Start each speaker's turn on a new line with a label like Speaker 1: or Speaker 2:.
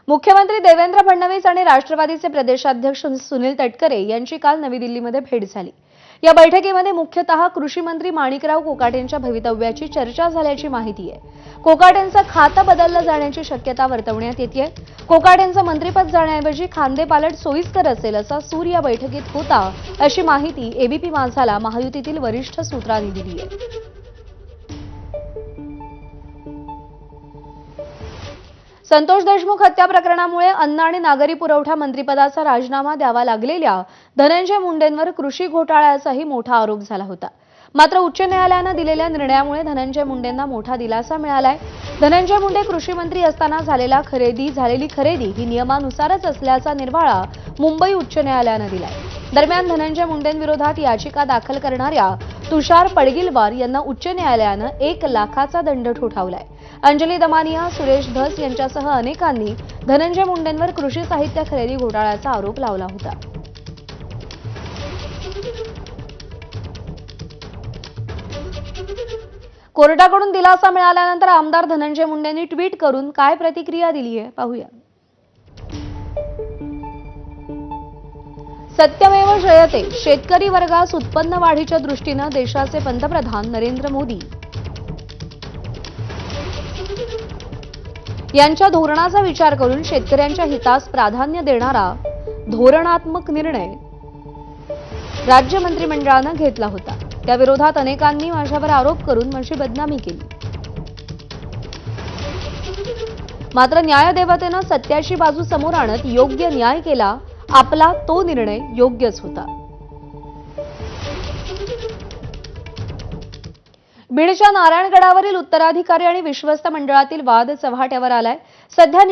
Speaker 1: मुख्यमंत्री देवेंद्र फडणवीस आणि राष्ट्रवादीचे प्रदेशाध्यक्ष सुनील तटकरे यांची काल नवी दिल्लीमध्ये भेट झाली। या बैठकीमध्ये मुख्यतः कृषी मंत्री माणिकराव कोकाटेंच्या भवितव्याची चर्चा झाल्याची माहिती आहे। कोकाटेंचं खातं बदललं जाण्याची शक्यता वर्तवण्यात येते। कोकाटेंचं मंत्रिपद जाण्याऐवजी खांदेपालट सोयीस्कर असेल असा सूर या बैठकीत होता, अशी माहिती एबीपी माझाला महायुतीतील वरिष्ठ सूत्रांनी दिली आहे। संतोष देशमुख हत्या प्रकरणामुळे अन्न आणि नागरी पुरवठा मंत्रिपदाचा राजीनामा द्यावा लागलेल्या धनंजय मुंडेंवर कृषी घोटाळ्याचाही मोठा आरोप झाला होता। मात्र उच्च न्यायालयाने दिलेल्या निर्णयामुळे धनंजय मुंडेंना मोठा दिलासा मिळालाय। धनंजय मुंडे कृषी मंत्री असताना झालेली खरेदी ही नियमानुसारच असल्याचा निर्वाळा मुंबई उच्च न्यायालयाने दिलाय। दरम्यान धनंजय मुंडेंविरोधात याचिका दाखल करणाऱ्या तुषार पडगिलवार यांना उच्च न्यायालयाने 1 लाखाचा दंड ठोठावलाय। अंजली दमानिया, सुरेश धस यांच्यासह अनेकांनी धनंजय मुंडेंवर कृषी साहित्य खरेदी घोटाळ्याचा आरोप लावला होता। कोर्टाकडून दिलासा मिळाल्यानंतर आमदार धनंजय मुंडेंनी ट्विट करून काय प्रतिक्रिया दिली आहे पाहूया। सत्यमेव जयते, शेतकरी वर्गास उत्पन्न वाढीच्या दृष्टीने देशाचे पंतप्रधान नरेंद्र मोदी यांच्या धोरणाचा विचार करून शेतकऱ्यांच्या हितास प्राधान्य देणारा धोरणात्मक निर्णय राज्य मंत्रिमंडळाने घेतला होता। त्या विरोधात अनेकांनी माझ्यावर आरोप करून माझी बदनामी केली। मात्र न्यायदेवतेने सत्याची बाजू समोर आणत योग्य न्याय केला। आपला तो निर्णय योग्यच होता। बीडच्या नारायणगडावरील उत्तराधिकारी आणि विश्वस्त मंडळातील वाद चव्हाट्यावर आलाय। सध्या